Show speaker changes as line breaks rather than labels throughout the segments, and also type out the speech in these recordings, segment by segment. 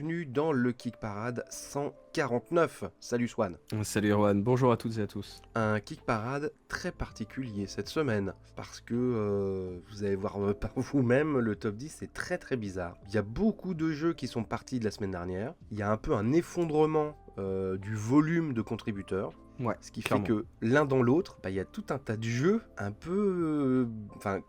bienvenue dans le Kick Parade 149. Salut Swan.
Salut Erwan, bonjour à toutes et à tous.
Un Kick Parade très particulier cette semaine parce que vous allez voir par vous-même, le top 10 c'est très très bizarre. Il y a beaucoup de jeux qui sont partis de la semaine dernière. Il y a un peu un effondrement du volume de contributeurs.
Ouais,
Ce qui
clairement.
fait que l'un dans l'autre, il y a tout un tas de jeux un peu...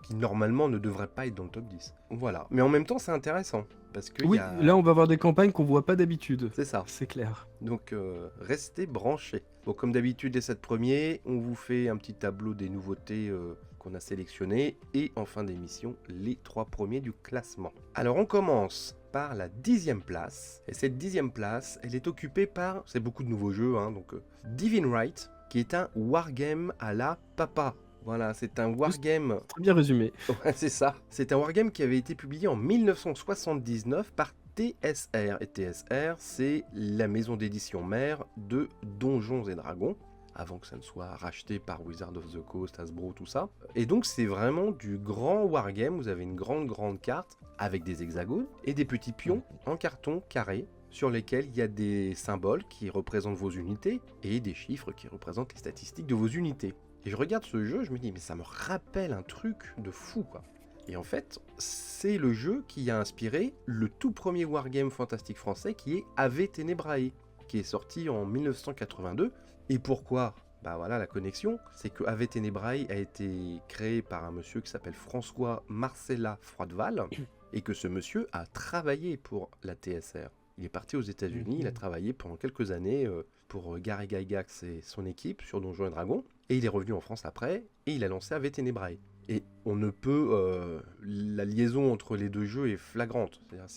qui normalement ne devraient pas être dans le top 10. Voilà. Mais en même temps, c'est intéressant. Parce que
Oui, là on va avoir des campagnes qu'on voit pas d'habitude.
c'est ça.
C'est clair.
Donc restez branchés. Bon, comme d'habitude, les 7 premiers, on vous fait un petit tableau des nouveautés qu'on a sélectionnées. Et en fin d'émission, les 3 premiers du classement. Alors on commence par la 10e place. Et cette 10e place, elle est occupée par... C'est beaucoup de nouveaux jeux, hein, donc Divine Right, qui est un wargame à la papa. Voilà, c'est un wargame...
Très bien résumé.
Ouais, c'est ça. C'est un wargame qui avait été publié en 1979 par TSR. Et TSR, c'est la maison d'édition mère de Donjons et Dragons, avant que ça ne soit racheté par Wizard of the Coast, Hasbro, tout ça. Et donc c'est vraiment du grand wargame. Vous avez une grande carte avec des hexagones et des petits pions en carton carré sur lesquels il y a des symboles qui représentent vos unités et des chiffres qui représentent les statistiques de vos unités. Et je regarde ce jeu, je me dis mais ça me rappelle un truc de fou quoi. Et en fait, c'est le jeu qui a inspiré le tout premier wargame fantastique français qui est Ave Tenebrae, qui est sorti en 1982. Et pourquoi ? Bah voilà la connexion, c'est que Ave Tenebrae a été créé par un monsieur qui s'appelle François Marcella Froideval, et que ce monsieur a travaillé pour la TSR. Il est parti aux États-Unis, il a travaillé pendant quelques années pour Gary Gygax et son équipe sur Donjons et Dragons, et il est revenu en France après, et il a lancé Ave Tenebrae. Et on ne peut... la liaison entre les deux jeux est flagrante. C'est-à-dire,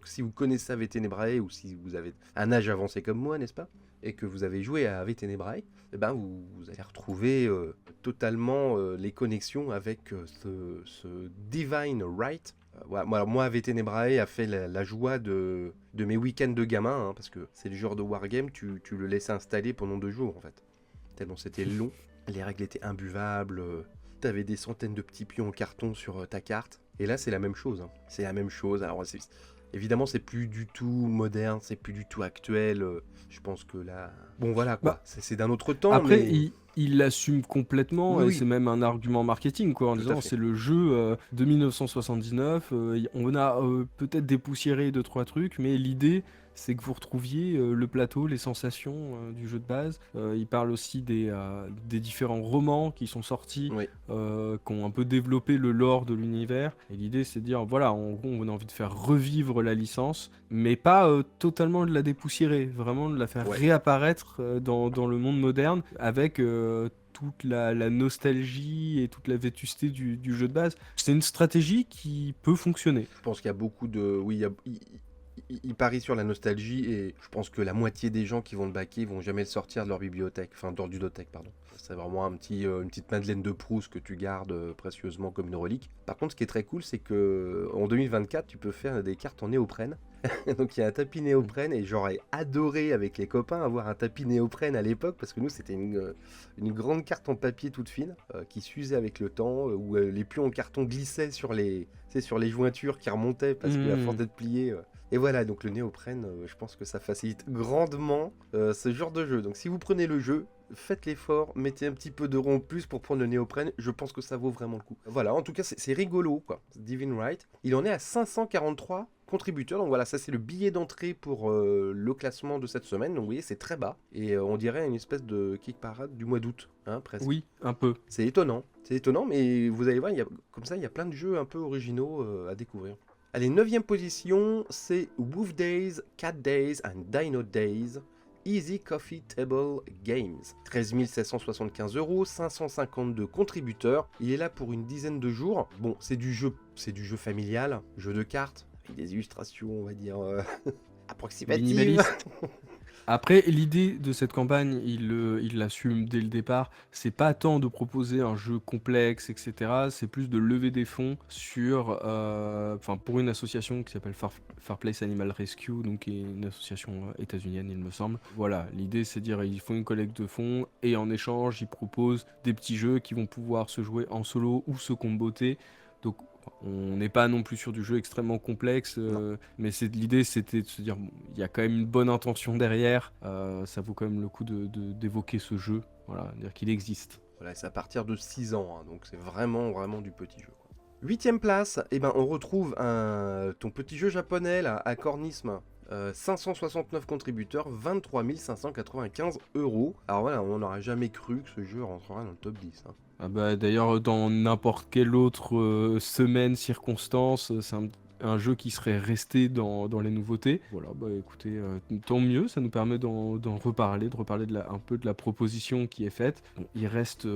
si vous connaissez Ave Tenebrae, ou si vous avez un âge avancé comme moi, n'est-ce pas ? Et que vous avez joué à Ave Tenebrae, eh ben vous allez retrouver totalement les connexions avec ce Divine Right. Voilà. Moi, Ave Tenebrae a fait la joie de mes week-ends de gamin, hein, parce que c'est le genre de wargame, tu le laissais installer pendant 2 jours, en fait. Tellement c'était long, les règles étaient imbuvables, t'avais des centaines de petits pions en carton sur ta carte. Et là, c'est la même chose. Hein. C'est la même chose. Alors, évidemment, c'est plus du tout moderne, c'est plus du tout actuel. Je pense que là... Bon, voilà, quoi.
Bah,
C'est d'un autre temps,
Après,
mais...
il l'assume complètement,
Oui,
et
oui,
c'est même un argument marketing, quoi, en
tout à
disant
fait.
c'est le jeu de 1979, on a peut-être dépoussiéré 2-3 trucs, mais l'idée c'est que vous retrouviez le plateau, les sensations du jeu de base. Il parle aussi des différents romans qui sont sortis,
Oui.
qui ont un peu développé le lore de l'univers, et l'idée c'est de dire, voilà, en gros on a envie de faire revivre la licence, mais pas totalement de la dépoussiérer, vraiment de la faire
Ouais.
réapparaître dans le monde moderne, avec toute la nostalgie et toute la vétusté du jeu de base. C'est une stratégie qui peut fonctionner.
Je pense qu'il y a beaucoup de... Oui, il parie sur la nostalgie et je pense que la moitié des gens qui vont le backer vont jamais le sortir de leur bibliothèque, enfin de leur ludothèque, pardon. C'est vraiment une petite Madeleine de Proust que tu gardes précieusement comme une relique. Par contre, ce qui est très cool, c'est que en 2024, tu peux faire des cartes en néoprène. Donc il y a un tapis néoprène et j'aurais adoré avec les copains avoir un tapis néoprène à l'époque parce que nous c'était une grande carte en papier toute fine qui s'usait avec le temps où les pions en carton glissaient sur les jointures qui remontaient parce qu'à force d'être pliés... Et voilà, donc le néoprène, je pense que ça facilite grandement ce genre de jeu. Donc si vous prenez le jeu, faites l'effort, mettez un petit peu d'euros en plus pour prendre le néoprène, je pense que ça vaut vraiment le coup. Voilà, en tout cas c'est rigolo quoi, Divine Right. Il en est à 543 contributeurs, donc voilà, ça c'est le billet d'entrée pour le classement de cette semaine, donc vous voyez c'est très bas, et on dirait une espèce de kick parade du mois d'août, hein, presque.
Oui, un peu.
C'est étonnant, mais vous allez voir, comme ça il y a plein de jeux un peu originaux à découvrir. Allez, 9e position, c'est Wolf Days, Cat Days and Dino Days. Easy Coffee Table Games. 13 775 €, 552 contributeurs. Il est là pour une dizaine de jours. Bon, c'est du jeu familial, jeu de cartes, avec des illustrations, on va dire, approximatives.
Minimaliste. Après, l'idée de cette campagne, il l'assume dès le départ, c'est pas tant de proposer un jeu complexe, etc. C'est plus de lever des fonds pour une association qui s'appelle Far Place Animal Rescue, donc qui est une association états-unienne, il me semble. Voilà, l'idée c'est de dire ils font une collecte de fonds et en échange ils proposent des petits jeux qui vont pouvoir se jouer en solo ou se comboter. Donc On n'est pas non plus sur du jeu extrêmement complexe, mais l'idée c'était de se dire, bon, il y a quand même une bonne intention derrière, ça vaut quand même le coup d'évoquer ce jeu, voilà, dire qu'il existe.
Voilà, c'est à partir de 6 ans, hein, donc c'est vraiment, vraiment du petit jeu, quoi. 8ème place, eh ben, on retrouve ton petit jeu japonais là, à Cornisme. 569 contributeurs, 23 595 euros. Alors voilà, on n'aurait jamais cru que ce jeu rentrera dans le top 10. Hein.
Ah bah, d'ailleurs, dans n'importe quelle autre semaine, circonstance, c'est un jeu qui serait resté dans les nouveautés. Voilà, bah écoutez, tant mieux, ça nous permet d'en reparler, un peu de la proposition qui est faite. Bon, il reste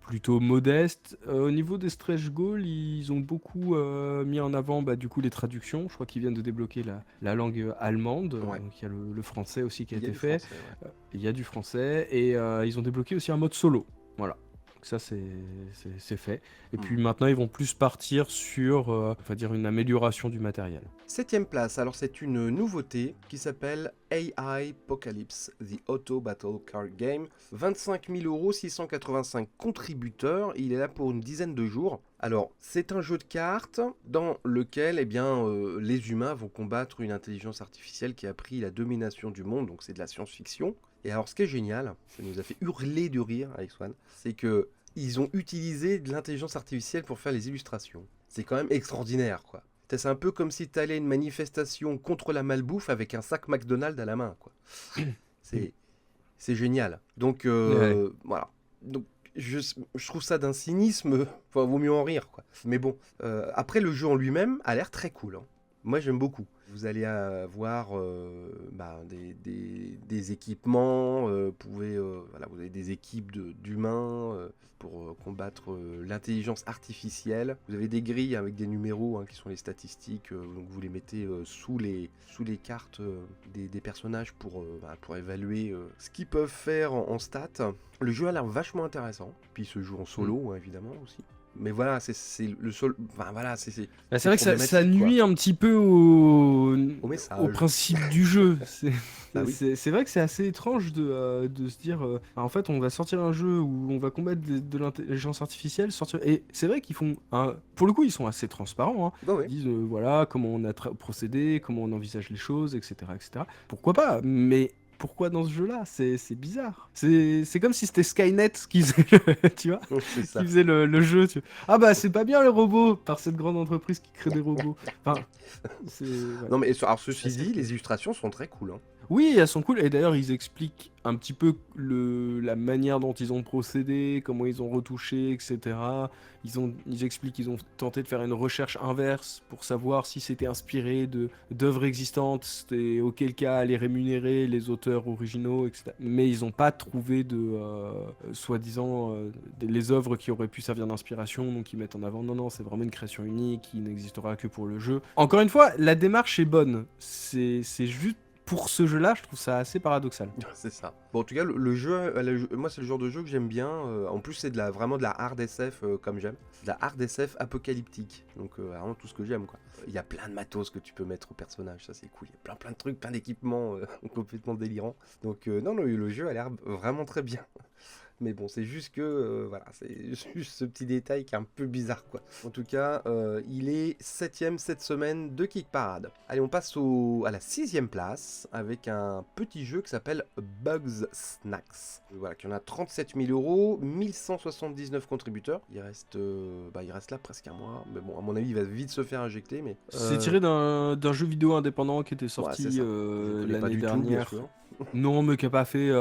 plutôt modeste. Au niveau des stretch goals, ils ont beaucoup mis en avant du coup les traductions. Je crois qu'ils viennent de débloquer la langue allemande.
Ouais.
Donc il y a le français aussi qui a été
du
fait.
français, ouais.
Il y a du français et ils ont débloqué aussi un mode solo. Voilà. Donc ça c'est fait. Et puis maintenant ils vont plus partir sur on va dire une amélioration du matériel.
7ème place, alors c'est une nouveauté qui s'appelle AI Apocalypse, The Auto Battle Card Game. 25 000 euros, 685 contributeurs, il est là pour une dizaine de jours. Alors, c'est un jeu de cartes dans lequel les humains vont combattre une intelligence artificielle qui a pris la domination du monde, donc c'est de la science-fiction. Et alors, ce qui est génial, ça nous a fait hurler de rire avec Swan, c'est que ils ont utilisé de l'intelligence artificielle pour faire les illustrations. C'est quand même extraordinaire, quoi. C'est un peu comme si tu allais à une manifestation contre la malbouffe avec un sac McDonald's à la main, quoi. C'est génial. Donc, voilà. Donc, je trouve ça d'un cynisme, enfin, vaut mieux en rire, quoi. Mais bon, après, le jeu en lui-même a l'air très cool, hein. Moi, j'aime beaucoup. Vous allez avoir des équipements, voilà, vous avez des équipes d'humains pour combattre l'intelligence artificielle. Vous avez des grilles avec des numéros, hein, qui sont les statistiques, donc vous les mettez sous les cartes des personnages pour évaluer ce qu'ils peuvent faire en stats. Le jeu a l'air vachement intéressant, puis il se joue en solo, hein, évidemment aussi. Mais voilà, c'est le seul. Enfin voilà, c'est
vrai que ça nuit
quoi.
un petit peu au
message.
principe du jeu.
Bah oui.
C'est vrai que c'est assez étrange de se dire en fait, on va sortir un jeu où on va combattre de l'intelligence artificielle. Et c'est vrai qu'ils font. Pour le coup, ils sont assez transparents. Hein.
Bah ouais.
Ils disent voilà comment on a procédé, comment on envisage les choses, etc. etc. Pourquoi pas? Mais. Pourquoi dans ce jeu-là? C'est bizarre. C'est comme si c'était Skynet qui faisait tu vois,
C'est ça.
qui faisait le jeu. Ah bah c'est pas bien les robots par cette grande entreprise qui crée des robots. Enfin, ouais.
Non mais alors ceci dit, les illustrations sont très cool. Hein.
Oui, elles sont cool et d'ailleurs ils expliquent un petit peu la manière dont ils ont procédé, comment ils ont retouché, etc. Ils expliquent qu'ils ont tenté de faire une recherche inverse pour savoir si c'était inspiré d'œuvres existantes et auquel cas les rémunérer, les auteurs originaux, etc. Mais ils n'ont pas trouvé soi-disant les œuvres qui auraient pu servir d'inspiration, donc ils mettent en avant non, c'est vraiment une création unique qui n'existera que pour le jeu. Encore une fois, la démarche est bonne, c'est juste pour ce jeu-là, je trouve ça assez paradoxal.
C'est ça. Bon, en tout cas, le jeu, moi, c'est le genre de jeu que j'aime bien. En plus, c'est vraiment de la hard SF comme j'aime. De la hard SF apocalyptique. Donc, vraiment tout ce que j'aime, quoi. Il y a plein de matos que tu peux mettre au personnage. Ça, c'est cool. Il y a plein de trucs, plein d'équipements complètement délirants. Donc, non, le jeu a l'air vraiment très bien. Mais bon, c'est juste que, voilà, c'est juste ce petit détail qui est un peu bizarre, quoi. En tout cas, il est 7ème cette semaine de Kick Parade. Allez, on passe à la 6ème place avec un petit jeu qui s'appelle Bugs Snacks. Voilà, qui en a 37 000 euros, 1179 contributeurs. Il reste là presque un mois. Mais bon, à mon avis, il va vite se faire injecter. Mais
c'est tiré d'un jeu vidéo indépendant qui était sorti
l'année
dernière. Non, mais qui n'a pas fait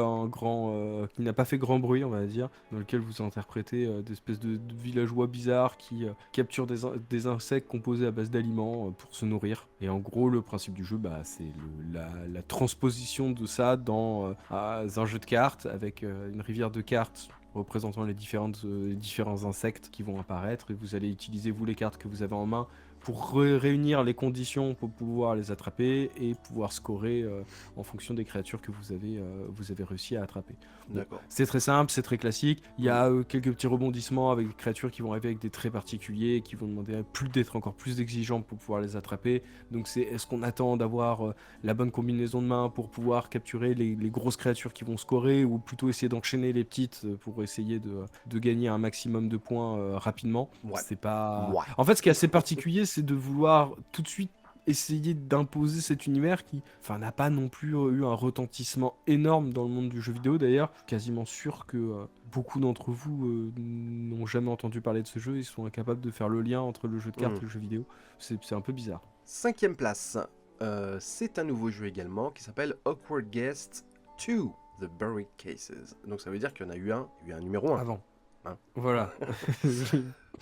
qui n'a pas fait grand bruit, on va dire, dans lequel vous interprétez des espèces de villageois bizarres qui capturent des insectes composés à base d'aliments pour se nourrir. Et en gros, le principe du jeu, c'est la transposition de ça dans un jeu de cartes avec une rivière de cartes représentant les différents insectes qui vont apparaître, et vous allez utiliser, vous, les cartes que vous avez en main pour réunir les conditions pour pouvoir les attraper et pouvoir scorer en fonction des créatures que vous avez réussi à attraper. Bon,
D'accord.
c'est très simple, c'est très classique. Il y a quelques petits rebondissements avec des créatures qui vont arriver avec des traits particuliers, qui vont demander d'être encore plus exigeants pour pouvoir les attraper. Donc est-ce qu'on attend d'avoir la bonne combinaison de mains pour pouvoir capturer les grosses créatures qui vont scorer, ou plutôt essayer d'enchaîner les petites pour essayer de gagner un maximum de points rapidement.
Ouais.
C'est pas...
Ouais.
En fait, ce qui est assez particulier, c'est de vouloir tout de suite essayer d'imposer cet univers qui n'a pas non plus eu un retentissement énorme dans le monde du jeu vidéo. D'ailleurs, je suis quasiment sûr que beaucoup d'entre vous n'ont jamais entendu parler de ce jeu. Ils sont incapables de faire le lien entre le jeu de cartes et le jeu vidéo. C'est un peu bizarre.
5e place, c'est un nouveau jeu également qui s'appelle Awkward Guest 2, The Buried Cases. Donc ça veut dire qu'il y en a eu un numéro 1.
Avant.
Hein.
Voilà.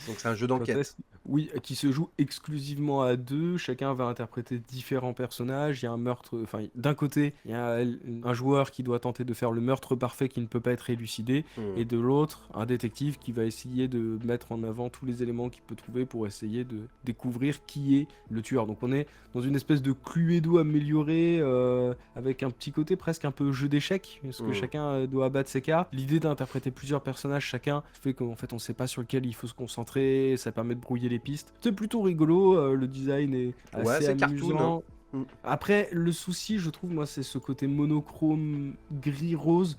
Donc c'est un jeu d'enquête.
Oui, qui se joue exclusivement à 2. Chacun va interpréter différents personnages. Il y a un meurtre. Enfin, d'un côté, il y a un joueur qui doit tenter de faire le meurtre parfait qui ne peut pas être élucidé. Et de l'autre, un détective qui va essayer de mettre en avant tous les éléments qu'il peut trouver pour essayer de découvrir qui est le tueur. Donc on est dans une espèce de Cluedo amélioré avec un petit côté presque un peu jeu d'échecs, parce que chacun doit abattre ses cartes. L'idée d'interpréter plusieurs personnages chacun fait qu'en fait on ne sait pas sur lequel il faut se concentrer. Ça permet de brouiller les pistes. C'est plutôt rigolo, le design est assez amusant.
Cartoon, hein.
Après, le souci, je trouve, moi, c'est ce côté monochrome gris-rose.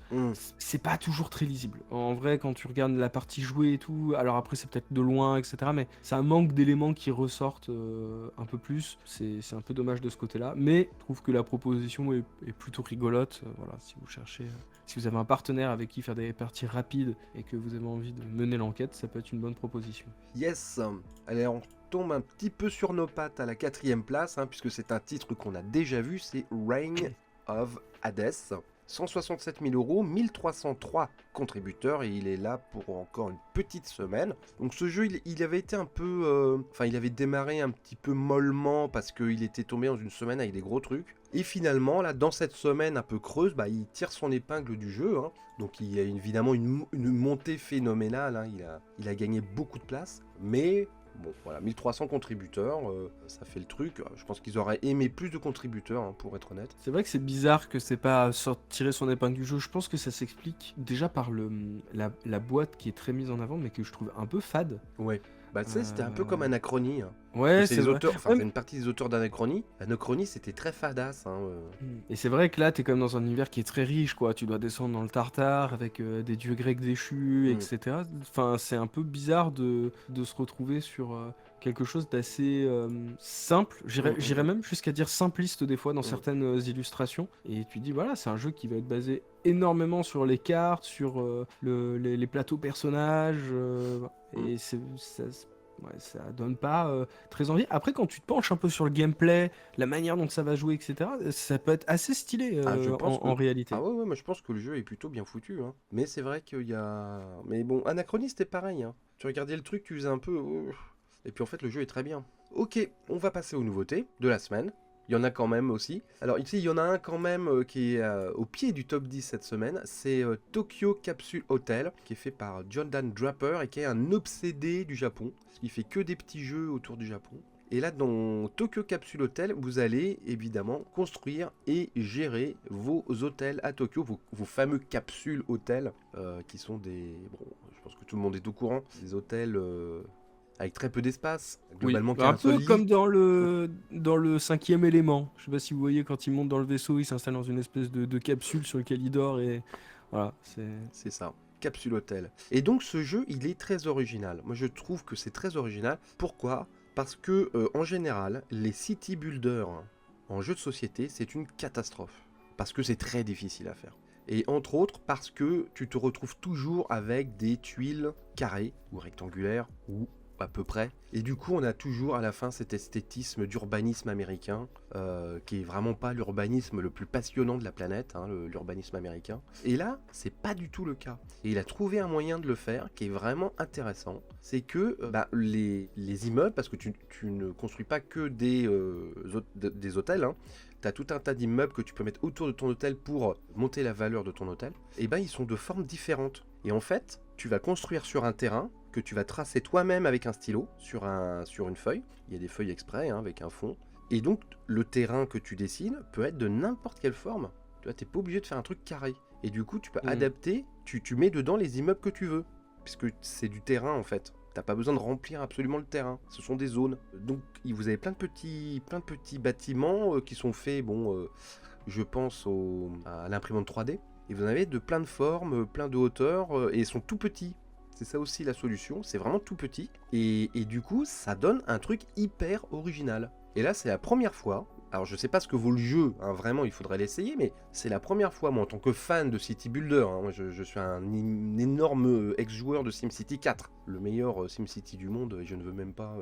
C'est pas toujours très lisible. En vrai, quand tu regardes la partie jouée et tout, alors après, c'est peut-être de loin, etc. Mais ça manque d'éléments qui ressortent un peu plus. C'est un peu dommage de ce côté-là. Mais je trouve que la proposition est plutôt rigolote. Voilà, si vous cherchez... Si vous avez un partenaire avec qui faire des parties rapides et que vous avez envie de mener l'enquête, ça peut être une bonne proposition.
Yes. Allez, on tombe un petit peu sur nos pattes à la 4e place, puisque c'est un titre qu'on a déjà vu, c'est Reign of Hades. 167 000 €, 1303 contributeurs, et il est là pour encore une petite semaine. Donc ce jeu, il avait été un peu... il avait démarré un petit peu mollement, parce qu'il était tombé dans une semaine avec des gros trucs. Et finalement, là, dans cette semaine un peu creuse, il tire son épingle du jeu. Donc il y a évidemment une montée phénoménale. Il a gagné beaucoup de place. Mais bon, voilà, 1300 contributeurs, ça fait le truc. Je pense qu'ils auraient aimé plus de contributeurs, pour être honnête.
C'est vrai que c'est bizarre que c'est pas tirer son épingle du jeu. Je pense que ça s'explique déjà par la boîte qui est très mise en avant, mais que je trouve un peu fade.
Ouais. Tu sais, c'était un peu comme Anachronie.
Ouais, c'est
les auteurs,
vrai.
une partie des auteurs d'Anachronie. Anachronie, c'était très fadasse.
Et c'est vrai que là, t'es quand même dans un univers qui est très riche, quoi. Tu dois descendre dans le Tartare avec des dieux grecs déchus, etc. Enfin, c'est un peu bizarre de se retrouver sur quelque chose d'assez simple. J'irais même jusqu'à dire simpliste des fois dans certaines illustrations. Et tu dis, voilà, c'est un jeu qui va être basé énormément sur les cartes, sur les plateaux personnages. Et ça donne pas très envie. Après, quand tu te penches un peu sur le gameplay, la manière dont ça va jouer, etc., ça peut être assez stylé en réalité.
Ah ouais, mais je pense que le jeu est plutôt bien foutu. Mais c'est vrai qu'il y a... Mais bon, Anachronie, c'était pareil. Tu regardais le truc, tu faisais un peu... Et puis en fait, le jeu est très bien. Ok, on va passer aux nouveautés de la semaine. Il y en a quand même aussi. Alors ici, il y en a un quand même qui est au pied du top 10 cette semaine. C'est Tokyo Capsule Hotel, qui est fait par Jordan Draper et qui est un obsédé du Japon. Il fait que des petits jeux autour du Japon. Et là, dans Tokyo Capsule Hotel, vous allez évidemment construire et gérer vos hôtels à Tokyo, vos fameux capsules hôtels, qui sont des... Bon, je pense que tout le monde est au courant. Des hôtels... avec très peu d'espace, globalement
un peu comme dans le 5e élément. Je sais pas si vous voyez, quand il monte dans le vaisseau, il s'installe dans une espèce de capsule sur laquelle il dort et voilà,
c'est ça. Capsule Hôtel. Et donc ce jeu, il est très original. Moi je trouve que c'est très original. Pourquoi ? Parce que en général, les city builders en jeu de société, c'est une catastrophe. Parce que c'est très difficile à faire. Et entre autres parce que tu te retrouves toujours avec des tuiles carrées ou rectangulaires ou à peu près. Et du coup, on a toujours à la fin cet esthétisme d'urbanisme américain, qui est vraiment pas l'urbanisme le plus passionnant de la planète, l'urbanisme américain. Et là, c'est pas du tout le cas. Et il a trouvé un moyen de le faire qui est vraiment intéressant. C'est que les immeubles, parce que tu ne construis pas que des hôtels, tu as tout un tas d'immeubles que tu peux mettre autour de ton hôtel pour monter la valeur de ton hôtel, et ils sont de formes différentes. Et en fait, tu vas construire sur un terrain que tu vas tracer toi-même avec un stylo sur une feuille. Il y a des feuilles exprès hein, avec un fond. Et donc, le terrain que tu dessines peut être de n'importe quelle forme. Tu vois, t'es pas obligé de faire un truc carré. Et du coup, tu peux adapter, tu mets dedans les immeubles que tu veux. Puisque c'est du terrain en fait. T'as pas besoin de remplir absolument le terrain. Ce sont des zones. Donc, vous avez plein de petits bâtiments qui sont faits, je pense à l'imprimante 3D. Et vous en avez de plein de formes, plein de hauteurs, et ils sont tout petits. C'est ça aussi la solution, c'est vraiment tout petit. Et du coup, ça donne un truc hyper original. Et là, c'est la première fois. Alors, je sais pas ce que vaut le jeu, hein, vraiment, il faudrait l'essayer, mais c'est la première fois, moi, en tant que fan de City Builder, hein, moi, je suis un énorme ex-joueur de SimCity 4, le meilleur SimCity du monde, et je ne veux même pas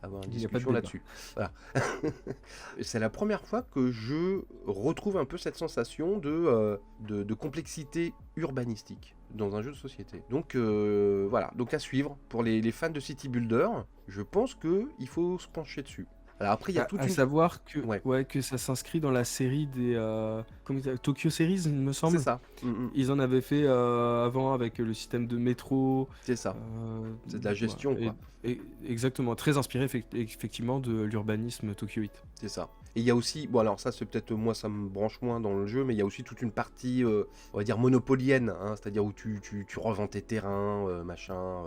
avoir une
Il y a pas de
discussion
débat.
là-dessus. Voilà. C'est la première fois que je retrouve un peu cette sensation de complexité urbanistique dans un jeu de société. Donc voilà, donc à suivre pour les fans de City Builder, je pense qu'il faut se pencher dessus. Alors après, il y a toute
À
une...
savoir que,
Ouais,
ouais, que ça s'inscrit dans la série des Tokyo Series, il me
c'est
semble.
ça.
Ils en avaient fait avant avec le système de métro.
C'est ça. C'est de la gestion,
voilà.
quoi.
Exactement, très inspiré effectivement de l'urbanisme tokyoïte.
C'est ça. Et il y a aussi, bon alors ça c'est peut-être moi ça me branche moins dans le jeu, mais il y a aussi toute une partie, on va dire monopolienne, hein, c'est-à-dire où tu revends tes terrains, machin,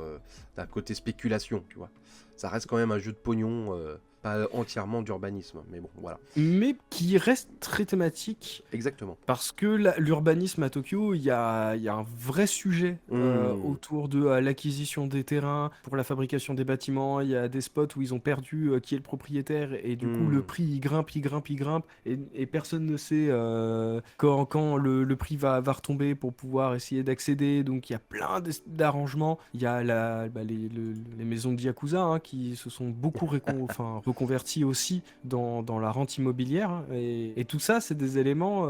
d'un côté spéculation, tu vois. Ça reste quand même un jeu de pognon, pas entièrement d'urbanisme, mais bon, voilà.
Mais qui reste très thématique.
Exactement.
Parce que l'urbanisme à Tokyo, il y a un vrai sujet autour de l'acquisition des terrains, pour la fabrication des bâtiments. Il y a des spots où ils ont perdu qui est le propriétaire, et du coup le prix il grimpe, et personne ne sait quand le prix va retomber pour pouvoir essayer d'accéder. Donc il y a plein d'arrangements. Il y a les maisons de Yakuza hein, qui se sont beaucoup reconverties aussi dans la rente immobilière. Hein, et tout ça, c'est des éléments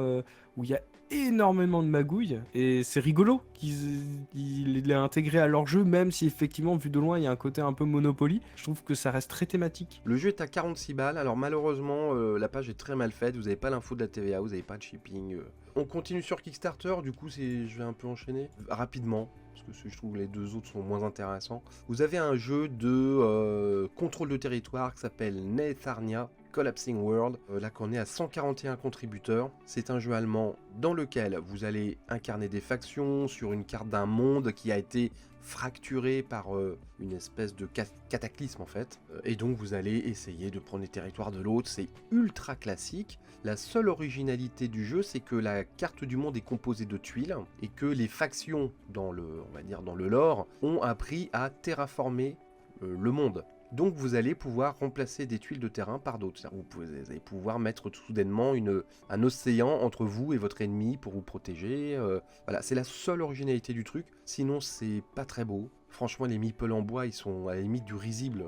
où il y a énormément de magouilles, et c'est rigolo qu'ils l'aient intégré à leur jeu, même si effectivement vu de loin il y a un côté un peu Monopoly. Je trouve que ça reste très thématique.
Le jeu est à 46 balles, alors malheureusement la page est très mal faite, vous n'avez pas l'info de la TVA, vous n'avez pas de shipping. On continue sur Kickstarter, du coup je vais un peu enchaîner rapidement, parce que je trouve que les deux autres sont moins intéressants. Vous avez un jeu de contrôle de territoire qui s'appelle Netharnia Collapsing World. Là qu'on est à 141 contributeurs. C'est un jeu allemand dans lequel vous allez incarner des factions sur une carte d'un monde qui a été fracturé par une espèce de cataclysme en fait. Et donc vous allez essayer de prendre les territoires de l'autre. C'est ultra classique. La seule originalité du jeu, c'est que la carte du monde est composée de tuiles et que les factions dans le lore ont appris à terraformer le monde. Donc vous allez pouvoir remplacer des tuiles de terrain par d'autres. Vous allez pouvoir mettre soudainement un océan entre vous et votre ennemi pour vous protéger. Voilà, c'est la seule originalité du truc. Sinon, c'est pas très beau. Franchement, les meeples en bois, ils sont à la limite du risible.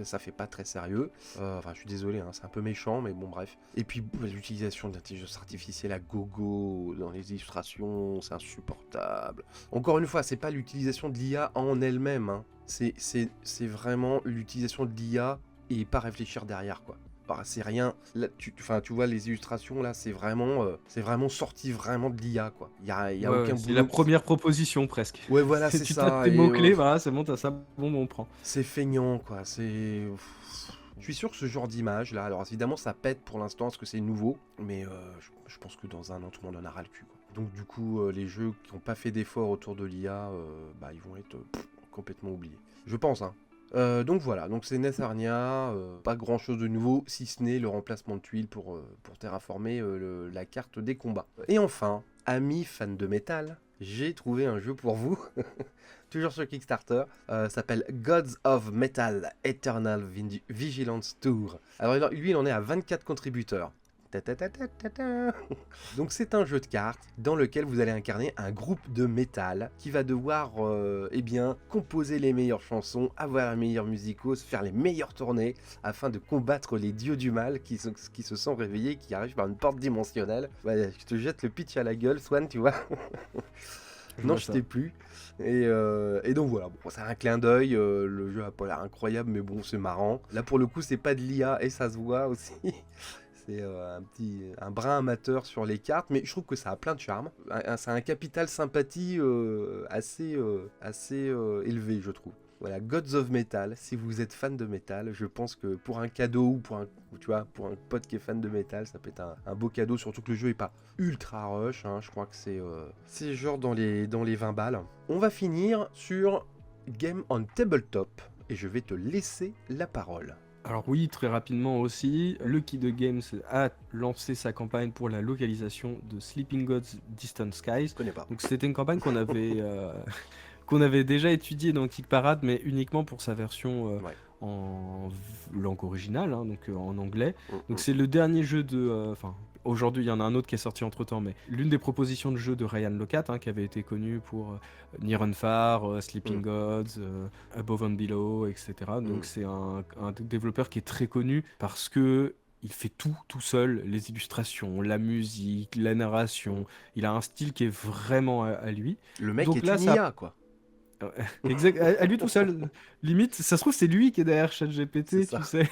Ça fait pas très sérieux. Je suis désolé, hein, c'est un peu méchant, mais bon, bref. Et puis, l'utilisation d'intelligence artificielle à gogo dans les illustrations, c'est insupportable. Encore une fois, c'est pas l'utilisation de l'IA en elle-même, hein. C'est vraiment l'utilisation de l'IA et pas réfléchir derrière, quoi. C'est rien. Là, tu vois les illustrations là, c'est vraiment sorti vraiment de l'IA, quoi. Il y a aucun boulot.
C'est la première proposition presque.
Ouais, voilà, c'est
tu
ça.
tapes tes mots-clés, voilà, c'est bon, t'as ça, bon, on prend.
C'est feignant, quoi. Je suis sûr que ce genre d'image là, alors évidemment ça pète pour l'instant parce que c'est nouveau, mais je pense que dans un an tout le monde en aura le cul, quoi. Donc du coup, les jeux qui n'ont pas fait d'efforts autour de l'IA, ils vont être complètement oubliés. Je pense, hein. Donc voilà, donc c'est Netharnia, pas grand chose de nouveau, si ce n'est le remplacement de tuiles pour terraformer la carte des combats. Et enfin, amis fans de métal, j'ai trouvé un jeu pour vous, toujours sur Kickstarter, s'appelle Gods of Metal Eternal Vigilance Tour. Alors lui, il en est à 24 contributeurs. Donc c'est un jeu de cartes dans lequel vous allez incarner un groupe de métal qui va devoir composer les meilleures chansons, avoir la meilleure musicos, faire les meilleures tournées afin de combattre les dieux du mal qui se sont réveillés, qui arrivent par une porte dimensionnelle. Ouais, je te jette le pitch à la gueule, Swan, tu vois. Non, je t'ai plus. Et donc voilà, bon, c'est un clin d'œil, le jeu a pas l'air incroyable, mais bon, c'est marrant. Là pour le coup, c'est pas de l'IA et ça se voit aussi. C'est un brin amateur sur les cartes, mais je trouve que ça a plein de charme. C'est un capital sympathie assez élevé, je trouve. Voilà, Gods of Metal, si vous êtes fan de métal, je pense que pour un cadeau ou pour un pote qui est fan de métal, ça peut être un beau cadeau, surtout que le jeu est pas ultra rush, hein, je crois que c'est genre dans les 20 balles. On va finir sur Game on Tabletop, et je vais te laisser la parole.
Alors oui, très rapidement aussi, Lucky the Games a lancé sa campagne pour la localisation de Sleeping Gods Distant Skies.
Je connais pas.
Donc c'était une campagne qu'on avait déjà étudiée dans Kick Parade, mais uniquement pour sa version en langue originale, hein, donc en anglais. Donc c'est le dernier jeu de... Aujourd'hui, il y en a un autre qui est sorti entre-temps, mais l'une des propositions de jeu de Ryan Locat, hein, qui avait été connu pour Near and Far, Sleeping Gods, Above and Below, etc. Donc c'est un développeur qui est très connu parce que il fait tout seul, les illustrations, la musique, la narration. Il a un style qui est vraiment à lui.
Le mec
Donc
est
là,
une IA, quoi.
Exact, à lui tout seul. Limite, ça se trouve, c'est lui qui est derrière ChatGPT, tu sais.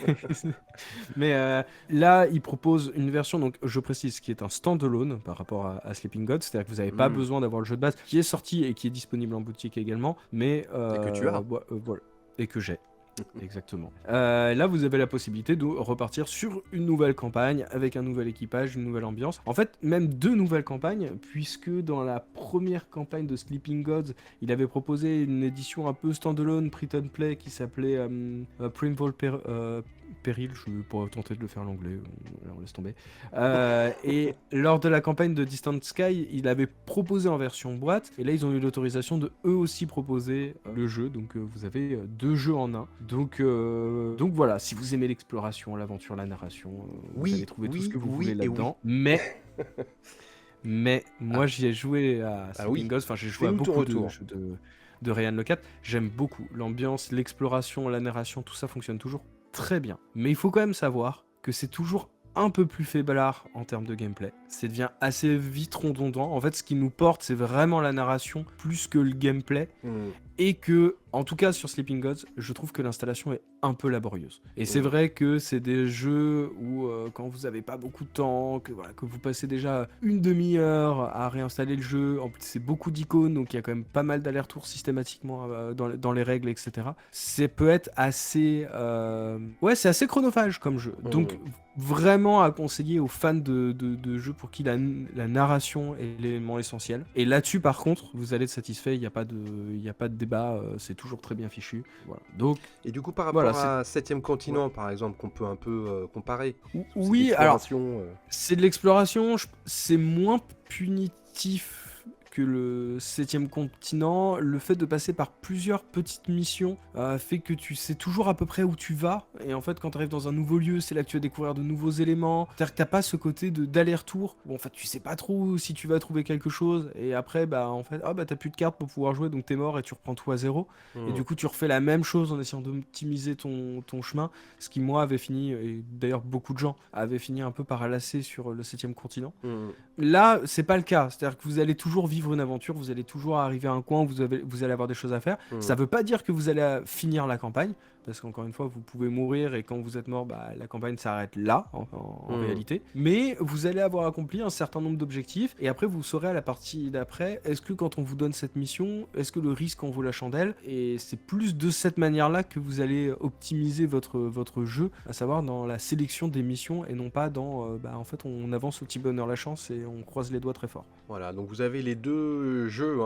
Mais là, il propose une version, donc je précise, qui est un standalone par rapport à Sleeping God, c'est-à-dire que vous n'avez pas besoin d'avoir le jeu de base, qui est sorti et qui est disponible en boutique également, mais
et que tu as.
Voilà, et que j'ai. Exactement. Là, vous avez la possibilité de repartir sur une nouvelle campagne avec un nouvel équipage, une nouvelle ambiance. En fait, même 2 nouvelles campagnes, puisque dans la première campagne de Sleeping Gods, il avait proposé une édition un peu standalone, print and play, qui s'appelait Primeval Peril. Je pourrais tenter de le faire en anglais, on laisse tomber. Et lors de la campagne de Distant Sky, il avait proposé en version boîte, et là, ils ont eu l'autorisation de eux aussi proposer le jeu. Donc, vous avez 2 jeux en un. Donc voilà, si vous aimez l'exploration, l'aventure, la narration, vous allez trouver tout ce que vous voulez là-dedans. Mais moi, j'y ai joué à Sleeping Gods, enfin j'ai joué à beaucoup de jeux de Ryan Locat. J'aime beaucoup l'ambiance, l'exploration, la narration, tout ça fonctionne toujours très bien. Mais il faut quand même savoir que c'est toujours un peu plus faiblard en termes de gameplay. Ça devient assez vite redondant. En fait, ce qui nous porte, c'est vraiment la narration plus que le gameplay. Et que, en tout cas sur Sleeping Gods, je trouve que l'installation est un peu laborieuse. Et c'est vrai que c'est des jeux où quand vous n'avez pas beaucoup de temps, que vous passez déjà une demi-heure à réinstaller le jeu, en plus c'est beaucoup d'icônes, donc il y a quand même pas mal d'allers-retours systématiquement dans les règles, etc. Ça peut être assez... c'est assez chronophage comme jeu. Donc vraiment à conseiller aux fans de jeux pour qui la narration est l'élément essentiel. Et là-dessus, par contre, vous allez être satisfait, il n'y a pas de débat, c'est toujours très bien fichu. Voilà. Donc,
et du coup, par rapport à 7ème continent, par exemple, qu'on peut un peu comparer.
Oui, alors, c'est de l'exploration, c'est moins punitif que le 7ème continent. Le fait de passer par plusieurs petites missions fait que tu sais toujours à peu près où tu vas, et en fait quand tu arrives dans un nouveau lieu, c'est là que tu vas découvrir de nouveaux éléments. C'est-à-dire que t'as pas ce côté d'aller-retour, bon, en fait tu sais pas trop si tu vas trouver quelque chose, et après t'as plus de cartes pour pouvoir jouer, donc t'es mort et tu reprends tout à zéro. Et du coup tu refais la même chose en essayant d'optimiser ton chemin, ce qui moi avait fini, et d'ailleurs beaucoup de gens avaient fini un peu par lasser sur le 7ème continent. Là c'est pas le cas, c'est-à-dire que vous allez toujours vivre une aventure, vous allez toujours arriver à un coin où vous allez avoir des choses à faire. Ça veut pas dire que vous allez finir la campagne, parce qu'encore une fois vous pouvez mourir, et quand vous êtes mort, la campagne s'arrête là en réalité, mais vous allez avoir accompli un certain nombre d'objectifs, et après vous saurez à la partie d'après, est-ce que quand on vous donne cette mission, est-ce que le risque en vaut la chandelle. Et c'est plus de cette manière là que vous allez optimiser votre jeu, à savoir dans la sélection des missions, et non pas dans en fait on avance au petit bonheur la chance et on croise les doigts très fort.
Voilà, donc vous avez les 2 jeux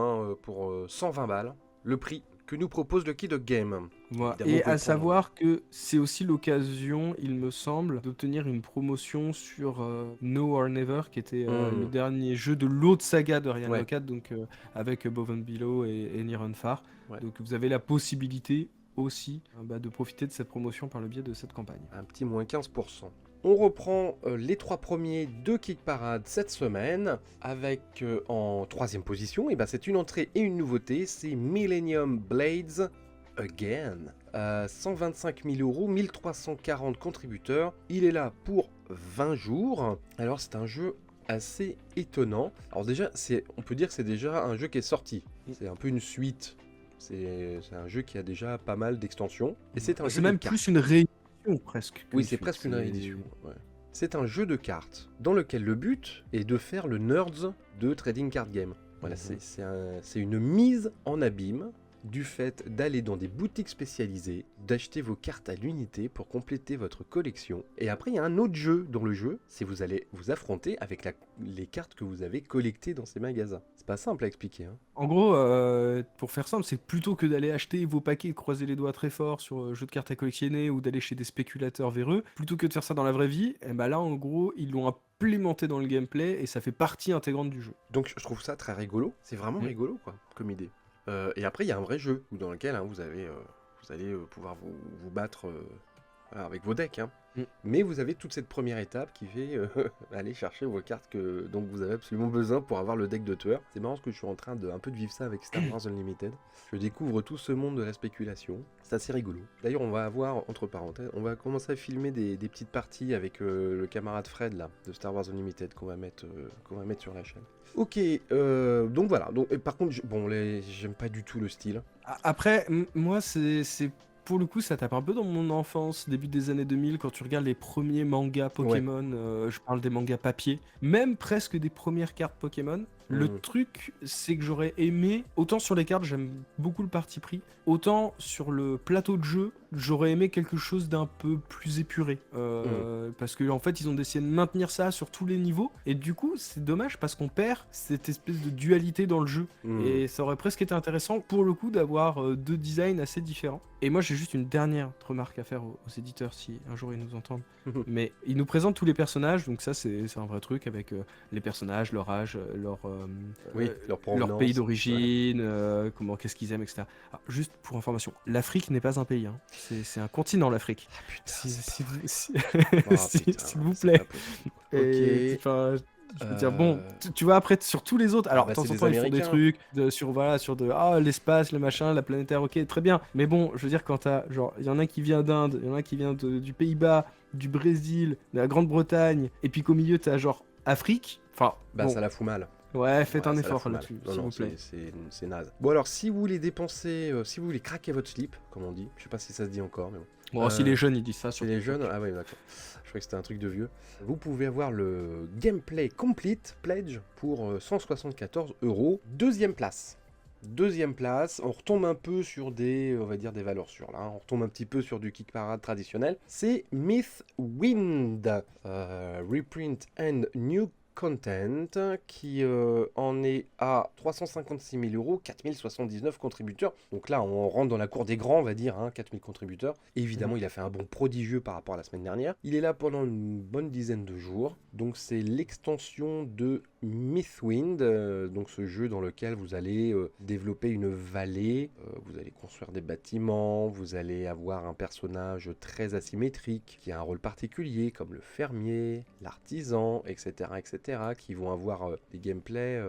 pour 120 balles, le prix que nous propose Lucky the Game.
Voilà. Et à savoir que c'est aussi l'occasion, il me semble, d'obtenir une promotion sur No or Never, qui était le dernier jeu de l'autre saga de Ryan Locat, donc avec Above and Below et Near and Far. Donc vous avez la possibilité aussi de profiter de cette promotion par le biais de cette campagne.
Un petit moins 15%. On reprend les 3 premiers de Kick Parade cette semaine, avec en 3ème position, c'est une entrée et une nouveauté, c'est Millennium Blades Again. 125 000 €, 1340 contributeurs, il est là pour 20 jours. Alors c'est un jeu assez étonnant. Alors déjà, on peut dire que c'est déjà un jeu qui est sorti, c'est un peu une suite. C'est un jeu qui a déjà pas mal d'extensions. Et c'est un jeu
même plus une réédition presque.
Oui, c'est presque une réédition. C'est un jeu de cartes dans lequel le but est de faire le nerds de trading card game. Voilà, c'est une mise en abîme du fait d'aller dans des boutiques spécialisées, d'acheter vos cartes à l'unité pour compléter votre collection. Et après, il y a un autre jeu dans le jeu, c'est vous allez vous affronter avec les cartes que vous avez collectées dans ces magasins. C'est pas simple à expliquer, hein.
En gros, pour faire simple, c'est plutôt que d'aller acheter vos paquets, de croiser les doigts très fort sur jeu de cartes à collectionner ou d'aller chez des spéculateurs véreux, plutôt que de faire ça dans la vraie vie, et bah là, en gros, ils l'ont implémenté dans le gameplay et ça fait partie intégrante du jeu.
Donc je trouve ça très rigolo, c'est vraiment rigolo quoi, comme idée. Et après, il y a un vrai jeu dans lequel vous allez pouvoir vous battre voilà, avec vos decks. Hein. Mais vous avez toute cette première étape qui fait aller chercher vos cartes dont vous avez absolument besoin pour avoir le deck de tueur. C'est marrant parce que je suis en train de un peu de vivre ça avec Star Wars Unlimited. Je découvre tout ce monde de la spéculation. C'est assez rigolo. D'ailleurs, on va avoir, entre parenthèses, on va commencer à filmer des petites parties avec le camarade Fred là, de Star Wars Unlimited qu'on va mettre sur la chaîne. Ok, donc voilà. Donc, et par contre, j'aime pas du tout le style.
Après, moi, c'est pour le coup, ça tape un peu dans mon enfance, début des années 2000, quand tu regardes les premiers mangas Pokémon, je parle des mangas papier, même presque des premières cartes Pokémon. Le truc, c'est que j'aurais aimé, autant sur les cartes, j'aime beaucoup le parti pris, autant sur le plateau de jeu, j'aurais aimé quelque chose d'un peu plus épuré. Parce que en fait, ils ont décidé de maintenir ça sur tous les niveaux, et du coup, c'est dommage parce qu'on perd cette espèce de dualité dans le jeu. Et ça aurait presque été intéressant, pour le coup, d'avoir deux designs assez différents. Et moi, j'ai juste une dernière remarque à faire aux éditeurs, si un jour ils nous entendent. Mais ils nous présentent tous les personnages, donc ça, c'est un vrai truc avec les personnages, leur âge, leur pays d'origine, qu'est-ce qu'ils aiment, etc. Alors, juste pour information, l'Afrique n'est pas un pays, hein. C'est un continent, l'Afrique.
Ah, putain,
S'il vous plaît.
Ok.
Je veux dire, bon, tu vois, après, sur tous les autres, alors, de temps en temps, ils font des trucs sur l'espace, le machin, la planétaire, ok, très bien. Mais bon, je veux dire, quand t'as, genre, il y en a qui vient d'Inde, il y en a qui vient du Pays-Bas, du Brésil, de la Grande-Bretagne, et puis qu'au milieu, t'as genre Afrique, enfin.
Bah, ça la fout mal.
Ouais, faites un effort là-dessus, s'il vous plaît.
C'est naze. Bon, alors, si vous voulez dépenser, si vous voulez craquer votre slip, comme on dit, je sais pas si ça se dit encore, mais bon.
Bon, si les jeunes ils disent ça,
si les jeunes, ah ouais, d'accord. Je croyais que c'était un truc de vieux. Vous pouvez avoir le gameplay complete pledge pour 174 €. Deuxième place, on retombe un peu sur on va dire des valeurs sûres là. On retombe un petit peu sur du kick parade traditionnel. C'est Mythwind, reprint and new content, qui en est à 356 000 €, 4079 contributeurs. Donc là, on rentre dans la cour des grands, on va dire, 4000 contributeurs. Évidemment, il a fait un bond prodigieux par rapport à la semaine dernière. Il est là pendant une bonne dizaine de jours. Donc c'est l'extension de Mythwind, donc ce jeu dans lequel vous allez développer une vallée, vous allez construire des bâtiments, vous allez avoir un personnage très asymétrique qui a un rôle particulier comme le fermier, l'artisan, etc., qui vont avoir des gameplays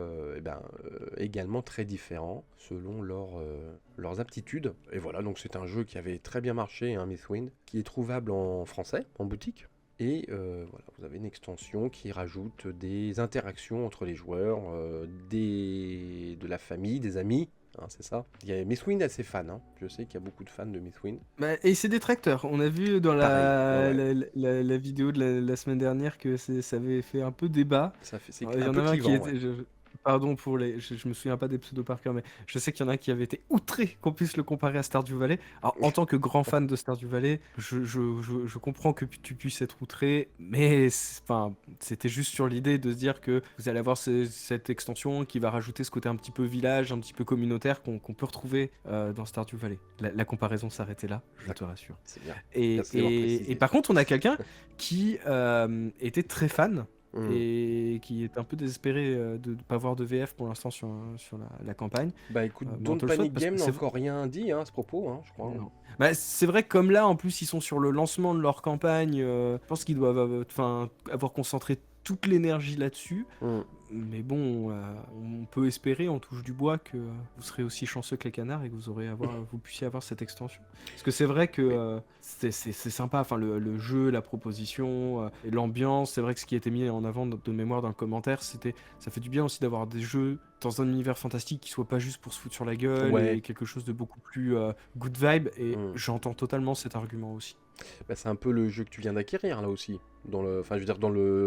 également très différents selon leurs aptitudes. Et voilà, donc c'est un jeu qui avait très bien marché, Mythwind, qui est trouvable en français, en boutique. Et voilà, vous avez une extension qui rajoute des interactions entre les joueurs, de la famille, des amis. C'est ça. Il y a Mythwind assez fan. Je sais qu'il y a beaucoup de fans de Mythwind.
Bah, et c'est détracteur. On a vu dans la vidéo de la semaine dernière que ça avait fait un peu débat.
Il y en a un qui était.
Pardon pour les. Je me souviens pas des pseudos par cœur, mais je sais qu'il y en a qui avaient été outrés qu'on puisse le comparer à Stardew Valley. Alors, en tant que grand fan de Stardew Valley, je comprends que tu puisses être outré, mais c'était juste sur l'idée de se dire que vous allez avoir cette extension qui va rajouter ce côté un petit peu village, un petit peu communautaire qu'on peut retrouver dans Stardew Valley. La comparaison s'arrêtait là, je te rassure.
C'est bien.
Et par contre, on a quelqu'un qui était très fan. Et qui est un peu désespéré de ne pas avoir de VF pour l'instant sur la campagne.
Bah écoute, Don't Panic Game n'a encore rien dit à ce propos, je crois.
Bah, c'est vrai que comme là, en plus, ils sont sur le lancement de leur campagne, je pense qu'ils doivent avoir concentré toute l'énergie là-dessus. Mais bon, on peut espérer, on touche du bois, que vous serez aussi chanceux que les canards et que vous puissiez avoir cette extension. Parce que c'est vrai que c'est sympa, le jeu, la proposition, et l'ambiance, c'est vrai que ce qui a été mis en avant de mémoire dans le commentaire, ça fait du bien aussi d'avoir des jeux dans un univers fantastique qui soit pas juste pour se foutre sur la gueule
Ouais.
et quelque chose de beaucoup plus good vibe. Et
Mm.
j'entends totalement cet argument aussi.
Bah, c'est un peu le jeu que tu viens d'acquérir là aussi, enfin je veux dire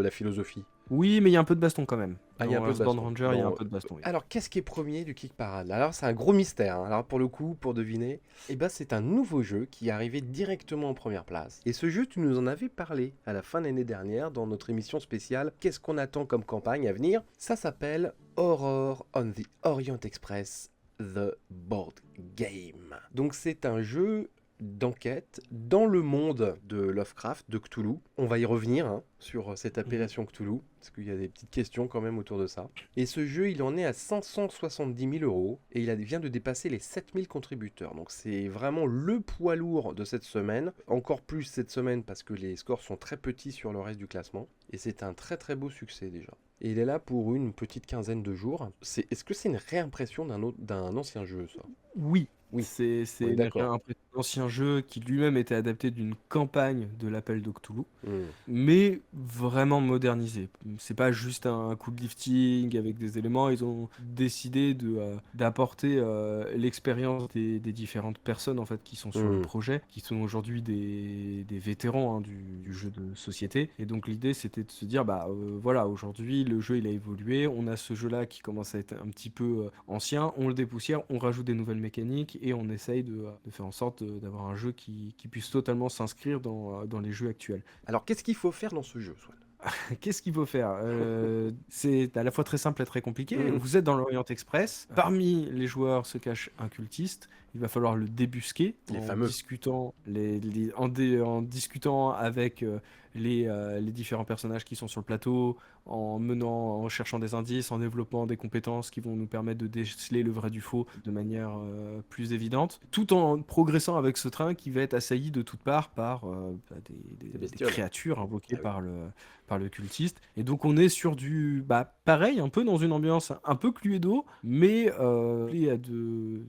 la philosophie.
Oui, mais il y a un peu de baston quand même.
Ah, il y a un
Dans
peu de
Earthbound
baston.
Ranger, il y a un peu de baston, oui.
Alors, qu'est-ce qui est premier du Kick Parade? Alors, c'est un gros mystère, hein. Alors, pour le coup, pour deviner, eh ben, c'est un nouveau jeu qui est arrivé directement en première place. Et ce jeu, tu nous en avais parlé à la fin de l'année dernière dans notre émission spéciale Qu'est-ce qu'on attend comme campagne à venir? Ça s'appelle Horror on the Orient Express, The Board Game. Donc, c'est un jeu d'enquête dans le monde de Lovecraft, de Cthulhu. On va y revenir hein, sur cette appellation Cthulhu, parce qu'il y a des petites questions quand même autour de ça. Et ce jeu, il en est à 570 000 € et vient de dépasser les 7000 contributeurs. Donc c'est vraiment le poids lourd de cette semaine. Encore plus cette semaine parce que les scores sont très petits sur le reste du classement. Et c'est un très très beau succès déjà. Et il est là pour une petite quinzaine de jours. Est-ce que c'est une réimpression d'un ancien jeu, ça?
Oui,
Oui,
c'est
on est
une
d'accord.
réimpression d'un ancien jeu qui lui-même était adapté d'une campagne de l'appel de Cthulhu,
Hmm.
mais vraiment modernisé. C'est pas juste un coup de lifting avec des éléments, ils ont décidé d'apporter l'expérience des différentes personnes en fait qui sont sur le
Hmm.
projet, qui sont aujourd'hui des vétérans hein, du jeu de société. Et donc l'idée c'était de se dire voilà, aujourd'hui le jeu il a évolué, on a ce jeu là qui commence à être un petit peu ancien, on le dépoussière, on rajoute des nouvelles mécaniques et on essaye de faire en sorte d'avoir un jeu qui puisse totalement s'inscrire dans les jeux actuels.
Alors, qu'est-ce qu'il faut faire dans ce jeu, Swan?
Qu'est-ce qu'il faut faire C'est à la fois très simple et très compliqué.
Mhm.
Vous êtes dans l'Orient Express. Parmi les joueurs se cache un cultiste. Il va falloir le débusquer
Les
en
fameux.
discutant, en discutant avec les différents personnages qui sont sur le plateau, en cherchant des indices, en développant des compétences qui vont nous permettre de déceler le vrai du faux de manière plus évidente, tout en progressant avec ce train qui va être assailli de toutes parts par des
bestioles.
créatures invoquées
Ah oui.
par le cultiste. Et donc on est sur du pareil, un peu dans une ambiance un peu Cluedo, mais il y a de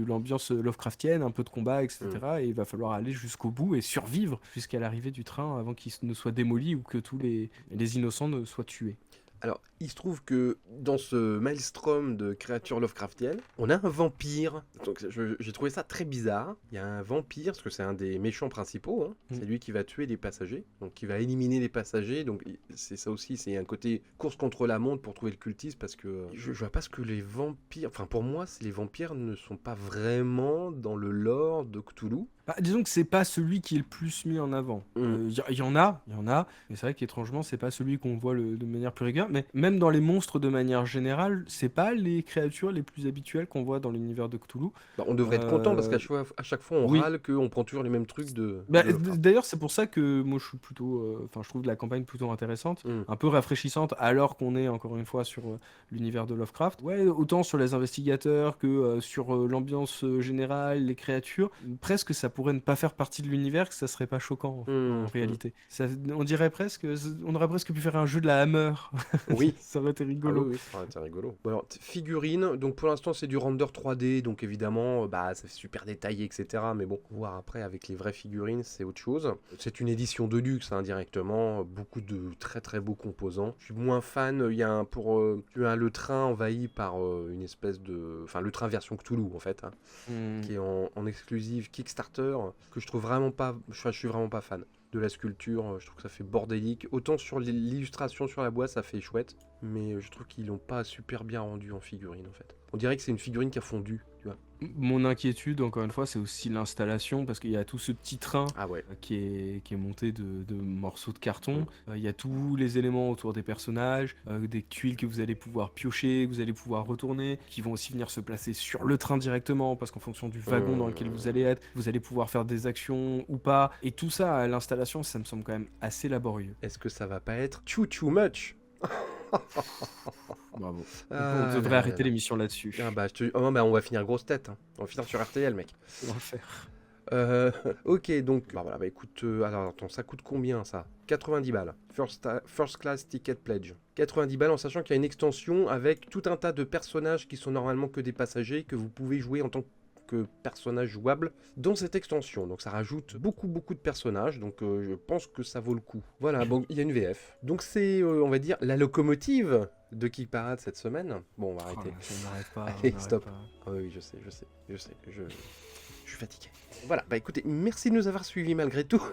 l'ambiance Lovecraftienne, un peu de combat, etc. Et il va falloir aller jusqu'au bout et survivre jusqu'à l'arrivée du train avant qu'il ne soit démoli ou que tous les innocents ne soient tués.
Alors, il se trouve que dans ce maelstrom de créatures Lovecraftiennes, on a un vampire. Donc, j'ai trouvé ça très bizarre. Il y a un vampire, parce que c'est un des méchants principaux. Hein. C'est lui qui va tuer les passagers, donc qui va éliminer les passagers. Donc, c'est ça aussi, c'est un côté course contre la montre pour trouver le cultiste, parce que je vois pas ce que les vampires. Enfin, pour moi, les vampires ne sont pas vraiment dans le lore de Cthulhu.
Disons que c'est pas celui qui est le plus mis en avant. Il y en a, mais c'est vrai qu'étrangement, c'est pas celui qu'on voit de manière plus régulière. Mais même dans les monstres de manière générale, c'est pas les créatures les plus habituelles qu'on voit dans l'univers de Cthulhu.
On devrait être content parce qu'à chaque fois on râle qu'on prend toujours les mêmes trucs de
D'ailleurs, c'est pour ça que moi je suis plutôt. Enfin, je trouve la campagne plutôt intéressante, un peu rafraîchissante, alors qu'on est encore une fois sur l'univers de Lovecraft. Ouais, autant sur les investigateurs que sur l'ambiance générale, les créatures. Presque ça pourrait ne pas faire partie de l'univers, que ça serait pas choquant en réalité. On aurait presque pu faire un jeu de la Hammer.
Oui.
Ça aurait été rigolo.
Ah oui, ça aurait été rigolo. Bon, alors, figurine, donc pour l'instant c'est du render 3D, donc évidemment, c'est super détaillé, etc. Mais bon, voir après avec les vraies figurines, c'est autre chose. C'est une édition de luxe, indirectement, beaucoup de très très beaux composants. Je suis moins fan, il y a le train envahi par une espèce de... Enfin, le train version Cthulhu, en fait, qui est en exclusive Kickstarter, que je trouve vraiment pas... Je suis vraiment pas fan de la sculpture, je trouve que ça fait bordélique. Autant sur l'illustration sur la boîte, ça fait chouette, mais je trouve qu'ils l'ont pas super bien rendu en figurine, en fait. On dirait que c'est une figurine qui a fondu, tu vois.
Mon inquiétude, encore une fois, c'est aussi l'installation, parce qu'il y a tout ce petit train qui est monté de morceaux de carton. Il y a tous les éléments autour des personnages, des tuiles que vous allez pouvoir piocher, que vous allez pouvoir retourner, qui vont aussi venir se placer sur le train directement, parce qu'en fonction du wagon dans lequel vous allez être, vous allez pouvoir faire des actions ou pas. Et tout ça, à l'installation, ça me semble quand même assez laborieux.
Est-ce que ça va pas être too much?
Bravo. On devrait arrêter l'émission là-dessus.
On va finir grosse tête. Hein. On va finir sur RTL, mec.
On va le faire.
Ok, donc, écoute, alors attends, ça coûte combien ça? 90 balles. First Class Ticket Pledge. 90 balles en sachant qu'il y a une extension avec tout un tas de personnages qui sont normalement que des passagers que vous pouvez jouer en tant que personnages jouables dans cette extension. Donc ça rajoute beaucoup de personnages, donc je pense que ça vaut le coup. Voilà, bon, il y a une VF. Donc c'est, on va dire, la locomotive de Geek Parade cette semaine. Bon, on va arrêter.
Oh, ça n'arrête pas.
Allez, stop. Ah oui, je sais, je suis fatigué. Voilà, bah écoutez, merci de nous avoir suivis malgré tout.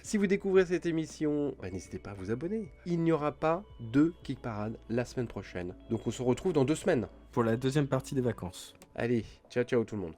Si vous découvrez cette émission, n'hésitez pas à vous abonner. Il n'y aura pas de Geek Parade la semaine prochaine. Donc on se retrouve dans 2 semaines.
Pour la deuxième partie des vacances.
Allez, ciao tout le monde.